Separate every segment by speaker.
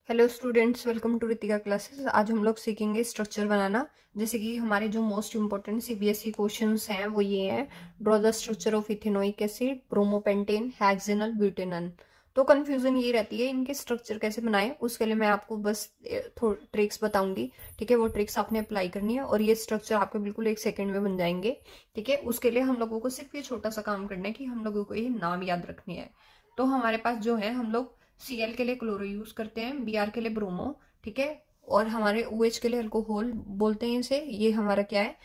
Speaker 1: Hello students, welcome to Ritika classes. आज हम लोग सीखेंगे स्ट्रक्चर बनाना। जैसे कि हमारे जो मोस्ट इंपॉर्टेंट सीबीएसई क्वेश्चंस हैं वो ये हैं, draw the structure of ethanoic acid, bromopentane, hexanal, butanol. तो कंफ्यूजन ये रहती है इनके स्ट्रक्चर कैसे बनाएं। उसके लिए मैं आपको बस थोड़ी ट्रिक्स बताऊंगी। ठीक है, वो ट्रिक्स आपने अप्लाई करनी है और ये स्ट्रक्चर आपके बिल्कुल 1 सेकेंड में बन जाएंगे। ठीक है, उसके लिए हम लोगों को सिर्फ ये छोटा सा काम करना है कि हम लोगों को ये नाम याद रखने हैं। तो हमारे पास जो है, हम लोग Cl के लिए क्लोरो यूज करते हैं, Br के लिए ब्रोमो। ठीक है, और हमारे OH के लिए अल्कोहल बोलते हैं इसे। ये हमारा क्या है,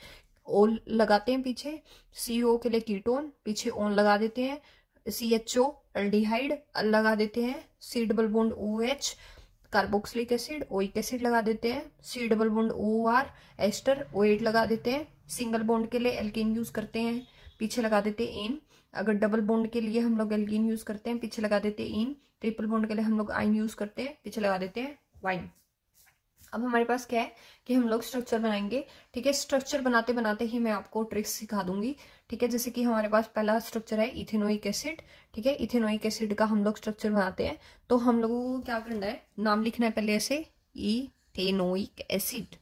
Speaker 1: O लगाते हैं पीछे। CO के लिए कीटोन, पीछे ओन लगा देते हैं। CHO एल्डिहाइड लगा देते हैं। C double bond OH carboxylic acid, oic acid लगा देते हैं। C double bond OR ester, OH लगा देते हैं। सिंगल बॉन्ड के लिए एल्केन यूज करते हैं, पीछे लगा देते हैं एन। अगर डबल बॉन्ड के लिए हम लोग एल्कीन यूज करते हैं, पीछे लगा देते हैं इन। ट्रिपल बॉन्ड के लिए हम लोग आइन यूज करते हैं, पीछे लगा देते हैं वाइन। अब हमारे पास क्या है कि हम लोग स्ट्रक्चर बनाएंगे। ठीक है, स्ट्रक्चर बनाते बनाते ही मैं आपको ट्रिक्स सिखा दूंगी। ठीक है, जैसे कि हमारे पास पहला स्ट्रक्चर है इथेनोइक एसिड। ठीक है, इथेनोइक एसिड का हम लोग स्ट्रक्चर बनाते हैं। तो हम लोगों को क्या करना है, नाम लिखना है पहले ऐसे, इथेनोइक एसिड।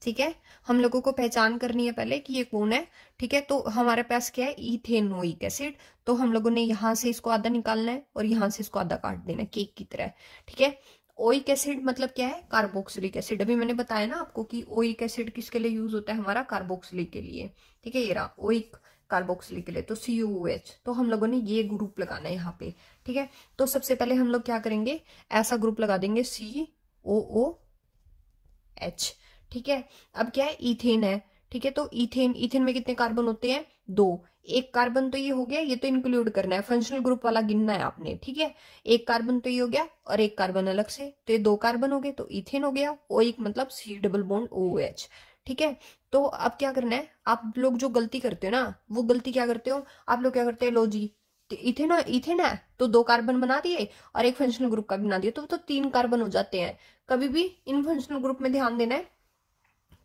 Speaker 1: ठीक है, हम लोगों को पहचान करनी है पहले कि ये कौन है। ठीक है, तो हमारे पास क्या है, इथेनोइक एसिड। तो हम लोगों ने यहाँ से इसको आधा निकालना है और यहाँ से इसको आधा काट देना है, केक की तरह। ठीक है, ओइक एसिड मतलब क्या है, कार्बोक्सिलिक एसिड। अभी मैंने बताया ना आपको कि ओइक एसिड किसके लिए यूज होता है, हमारा कार्बोक्सिलिक के लिए। ठीक है, ये रहा ओइक कार्बोक्सिलिक के लिए, तो COOH। तो हम लोगों ने ये ग्रुप लगाना है यहाँ पे। ठीक है, तो सबसे पहले हम लोग क्या करेंगे, ऐसा ग्रुप लगा देंगे COOH। ठीक है, अब क्या है, इथेन है। ठीक है, तो इथेन, इथेन में कितने कार्बन होते हैं, 2। एक कार्बन तो ये हो गया, ये तो इंक्लूड करना है, फंक्शनल ग्रुप वाला गिनना है आपने। ठीक है, एक कार्बन तो ये हो गया और एक कार्बन अलग से, तो ये 2 कार्बन हो गए, तो इथेन हो गया। ओ एक मतलब C डबल बॉन्ड OH। ठीक है, तो अब क्या करना है, आप लोग जो गलती करते हो ना, वो गलती क्या करते हो, आप लोग क्या करते हैं, लो जी इथेन, इथेन है तो 2 कार्बन बना दिए और एक फंक्शनल ग्रुप का बना दिया, तो 3 कार्बन हो जाते हैं। कभी भी इन फंक्शनल ग्रुप में ध्यान देना है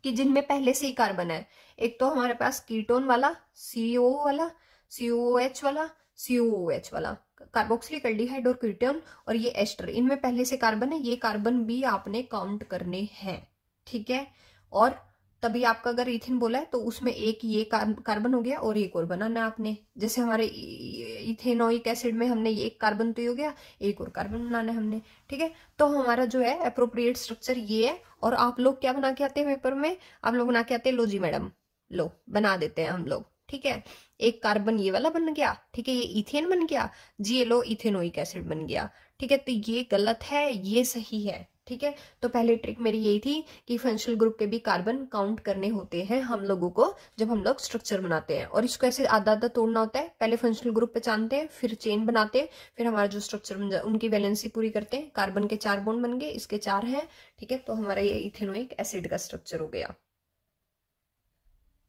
Speaker 1: कि जिनमें पहले से ही कार्बन है। एक तो हमारे पास कीटोन वाला, CO वाला, COOH वाला, COOH वाला, कार्बोक्सिलिक एल्डिहाइड और कीटोन, और ये एस्टर, इनमें पहले से कार्बन है। ये कार्बन भी आपने काउंट करने हैं। ठीक है, और तभी आपका अगर इथिन बोला है तो उसमें एक ये कार्बन हो गया और एक और बनाना है आपने। जैसे हमारे इथेनोइक एसिड में हमने एक कार्बन तो हो गया, एक और कार्बन बनाना है हमने। ठीक है, तो हमारा जो है अप्रोप्रिएट स्ट्रक्चर ये है। और आप लोग क्या बना के आते हैं पेपर में, आप लोग बना के आते हैं, लो जी मैडम, लो बना देते हैं हम लोग। ठीक है, एक कार्बन ये वाला बन गया। ठीक है, ये इथेन बन गया जी, ये लो इथेनोइक एसिड बन गया। ठीक है, तो ये गलत है, ये सही है। ठीक है, तो पहले ट्रिक मेरी यही थी कि फंक्शनल ग्रुप के भी कार्बन काउंट करने होते हैं हम लोगों को जब हम लोग स्ट्रक्चर बनाते हैं। और इसको ऐसे आधा आधा तोड़ना होता है, पहले फंक्शनल ग्रुप पहचानते हैं, फिर चेन बनाते हैं, फिर हमारा जो स्ट्रक्चर बन जाए उनकी वैलेंसी पूरी करते हैं। कार्बन के 4 बॉन्ड बन गए, इसके 4 हैं। ठीक है, तो हमारा ये इथेनोइक एसिड का स्ट्रक्चर हो गया।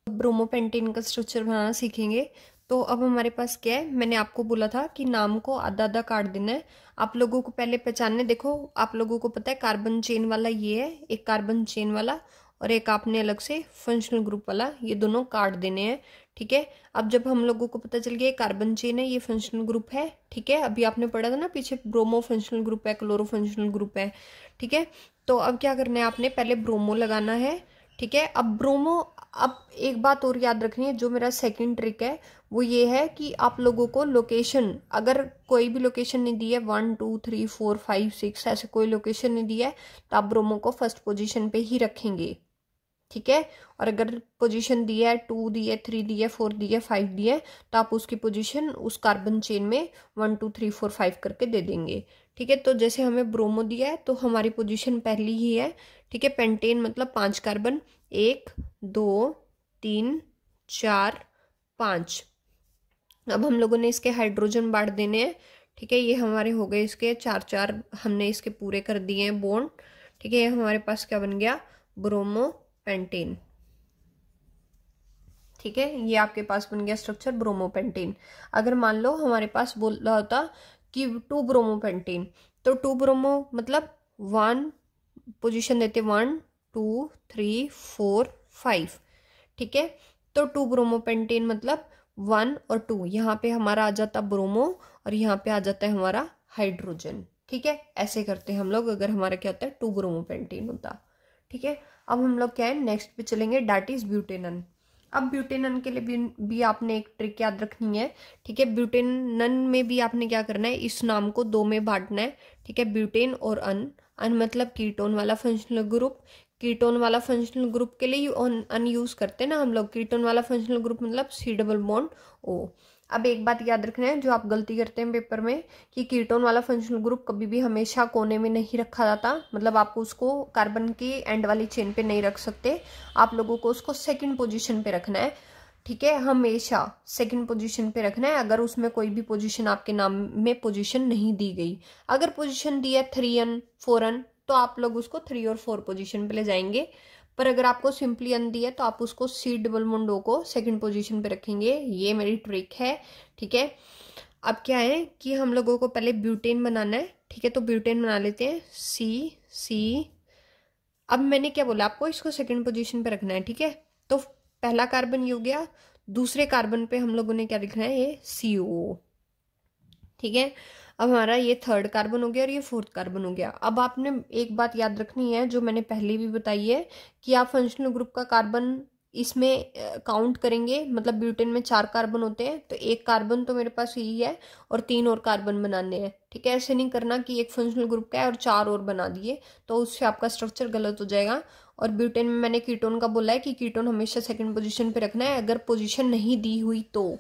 Speaker 1: ब्रोमोपेंटेन का स्ट्रक्चर बनाना सीखेंगे। तो अब हमारे पास क्या है, मैंने आपको बोला था कि नाम को आधा आधा काट देना है। आप लोगों को पहले पहचानने, देखो आप लोगों को पता है कार्बन चेन वाला ये है, एक कार्बन चेन वाला, और एक आपने अलग से फंक्शनल ग्रुप वाला, ये दोनों काट देने हैं। ठीक है, अब जब हम लोगों को पता चल गया कार्बन चेन है, ये फंक्शनल ग्रुप है। ठीक है, अभी आपने पढ़ा था ना पीछे, ब्रोमो फंक्शनल ग्रुप है, क्लोरो फंक्शनल ग्रुप है। ठीक है, तो अब क्या करना है, आपने पहले ब्रोमो लगाना है। ठीक है, अब ब्रोमो, अब एक बात और याद रखनी है, जो मेरा सेकंड ट्रिक है वो ये है कि आप लोगों को लोकेशन, अगर कोई भी लोकेशन नहीं दी है, 1 2 3 4 5 6 ऐसे कोई लोकेशन नहीं दिया है, तो आप ब्रोमो को फर्स्ट पोजीशन पे ही रखेंगे। ठीक है, और अगर पोजीशन दी है, 2 दी है, 3 दी है, 4 दी है, 5 दी है, तो आप उसकी पोजीशन उस कार्बन चेन में 1 2 3 4 5 करके दे देंगे। ठीक है, तो जैसे हमें ब्रोमो दिया है तो हमारी पोजीशन पहली ही है। ठीक है, पेंटेन मतलब 5 कार्बन, 1 2 3 4 5। अब हम लोगों ने इसके हाइड्रोजन बांट देने हैं। ठीक है, ये हमारे हो गए इसके 4 4, हमने इसके पूरे कर दिए हैं बॉन्ड। ठीक है, ये हमारे पास क्या बन गया, ब्रोमो पेंटेन। ठीक है, ये आपके पास बन गया स्ट्रक्चर ब्रोमोपेंटेन। अगर मान लो हमारे पास बोल रहा होता कि 2 ब्रोमोपेंटेन, तो 2 ब्रोमो मतलब 1 पोजीशन देते, 1 2 3 4 5। ठीक है, तो 2 ब्रोमोपेंटेन मतलब 1 और 2, यहाँ पे हमारा आ जाता ब्रोमो और यहाँ पे आ जाता है हमारा हाइड्रोजन। ठीक है, ऐसे करते हैं हम लोग अगर हमारा क्या होता है 2 ब्रोमोपेंटेन होता। ठीक है, अब हम लोग क्या है नेक्स्ट पे चलेंगे, दैट इज ब्यूटेनन। अब ब्यूटेनन के लिए भी आपने एक ट्रिक याद रखनी है। ठीक है, ब्यूटेनन में भी आपने क्या करना है, इस नाम को 2 में बांटना है। ठीक है, ब्यूटेन और अन मतलब कीटोन वाला फंक्शनल ग्रुप। कीटोन वाला फंक्शनल ग्रुप के लिए अन यूज करते हैं ना हम लोग। कीटोन वाला फंक्शनल ग्रुप मतलब C डबल बॉन्ड O। अब एक बात याद रखना है जो आप गलती करते हैं पेपर में, कि कीटोन वाला फंक्शनल ग्रुप कभी भी हमेशा कोने में नहीं रखा जाता। मतलब आप उसको कार्बन की एंड वाली चेन पे नहीं रख सकते, आप लोगों को उसको सेकंड पोजीशन पे रखना है। ठीक है, हमेशा सेकंड पोजीशन पे रखना है। अगर उसमें कोई भी पोजीशन आपके नाम में पोजीशन नहीं दी गई, अगर पोजीशन दी है 3n 4n तो आप लोग उसको 3 और 4 पोजीशन पे ले जाएंगे। पर अगर आपको सिंपली अन दी है तो आप उसको C डबल बॉन्ड O को सेकंड पोजीशन पे रखेंगे। ये मेरी ट्रिक है। ठीक है, अब क्या है कि हम लोगों को पहले ब्यूटेन बनाना है। ठीक है, तो ब्यूटेन बना लेते हैं C। अब मैंने क्या बोला आपको, इसको सेकंड पोजीशन पे रखना है। ठीक है, तो पहला कार्बन ये हो गया, दूसरे कार्बन पे हम लोगों ने क्या लिखना है, ये CO। ठीक है, अब हमारा ये थर्ड कार्बन हो गया और ये फोर्थ कार्बन हो गया। अब आपने एक बात याद रखनी है जो मैंने पहले भी बताई है, कि आप फंक्शनल ग्रुप का कार्बन इसमें काउंट करेंगे। मतलब ब्यूटेन में 4 कार्बन होते हैं, तो एक कार्बन तो मेरे पास यही है और 3 और कार्बन बनाने हैं। ठीक है, ऐसे नहीं करना कि एक फंक्शनल ग्रुप का है और 4 और बना दिए, तो उससे आपका स्ट्रक्चर गलत हो जाएगा। और ब्यूटेन में मैंने कीटोन का बोला है कि कीटोन हमेशा सेकंड पोजीशन पे रखना है, अगर पोजीशन नहीं दी हुई तो।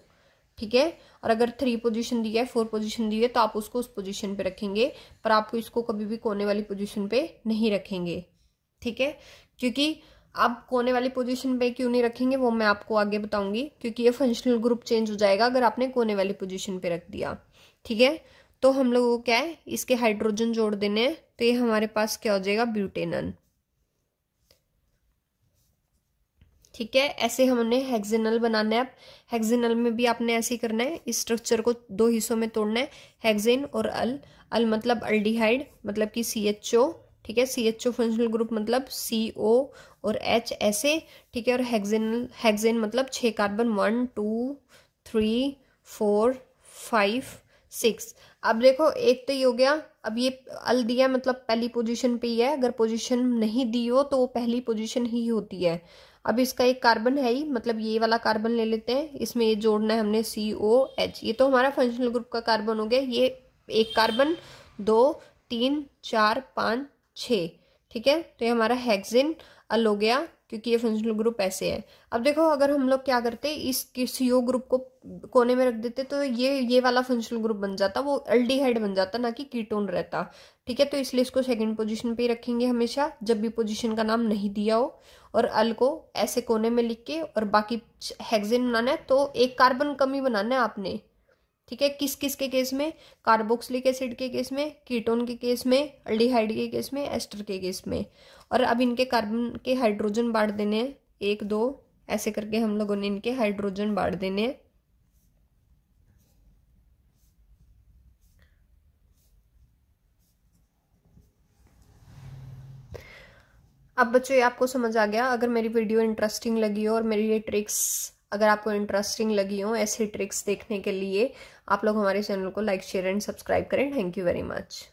Speaker 1: ठीक है, और अगर 3 पोजीशन दी है 4 पोजीशन दी है तो आप उसको उस पोजीशन पे रखेंगे, पर आपको इसको कभी भी कोने वाली पोजीशन पे नहीं रखेंगे। ठीक है, क्योंकि आप कोने वाली पोजीशन पे क्यों नहीं रखेंगे वो मैं आपको आगे बताऊंगी, क्योंकि ये फंक्शनल ग्रुप चेंज हो जाएगा अगर आपने कोने वाली पोजीशन पे रख दिया। ठीक है, तो हम लोगों को क्या है, इसके हाइड्रोजन जोड़ देने हैं, तो ये हमारे पास क्या हो जाएगा, ब्यूटेनन। ठीक है, ऐसे हमने हेक्सेनल बनाना है। अब हेक्सेनल में भी आपने ऐसे ही करना है, इस स्ट्रक्चर को 2 हिस्सों में तोड़ना है, हेक्सेन और अल मतलब अल्डिहाइड मतलब कि CHO। ठीक है, CHO फंक्शनल ग्रुप मतलब CO और H ऐसे। ठीक है, और हेक्सेन मतलब 6 कार्बन 1 2 3 4 5 6। अब देखो एक तो ये हो गया। अब ये अल दिया मतलब पहली पोजीशन पे ही है, अगर पोजीशन नहीं दी हो तो वो पहली पोजीशन ही होती है। अब इसका एक कार्बन है ही, मतलब ये वाला कार्बन ले लेते हैं, इसमें ये जोड़ना है हमने COH। ये तो हमारा फंक्शनल ग्रुप का कार्बन हो गया। ये एक कार्बन 2 3 4 5 6। ठीक है, तो ये हमारा हेक्सेन अल हो गया, क्योंकि ये फंक्शनल ग्रुप ऐसे है। अब देखो अगर हम लोग क्या करते, इस CO ग्रुप को कोने में रख देते तो ये वाला फंक्शनल ग्रुप बन जाता, वो एल्डिहाइड बन जाता, ना कि कीटोन रहता। ठीक है, तो इसलिए इसको सेकंड पोजीशन पे ही रखेंगे हमेशा, जब भी पोजीशन का नाम नहीं दिया हो। और अल को ऐसे कोने में लिख के, और बाकी हेक्सेन बनाना है तो एक कार्बन कम ही बनाना है आपने। ठीक है, किस किस के केस में, कार्बोक्सिलिक एसिड के केस में, कीटोन के केस में, अल्डिहाइड के केस में, एस्टर के केस में। और अब इनके कार्बन के हाइड्रोजन बांट देने हैं, 1 2 ऐसे करके हम लोगों ने इनके हाइड्रोजन बांट देने हैं। अब बच्चों ये आपको समझ आ गया। अगर मेरी वीडियो इंटरेस्टिंग लगी हो और मेरी ये ट्रिक्स अगर आपको इंटरेस्टिंग लगी हो, ऐसे ट्रिक्स देखने के लिए आप लोग हमारे चैनल को लाइक शेयर एंड सब्सक्राइब करें। Thank you very much.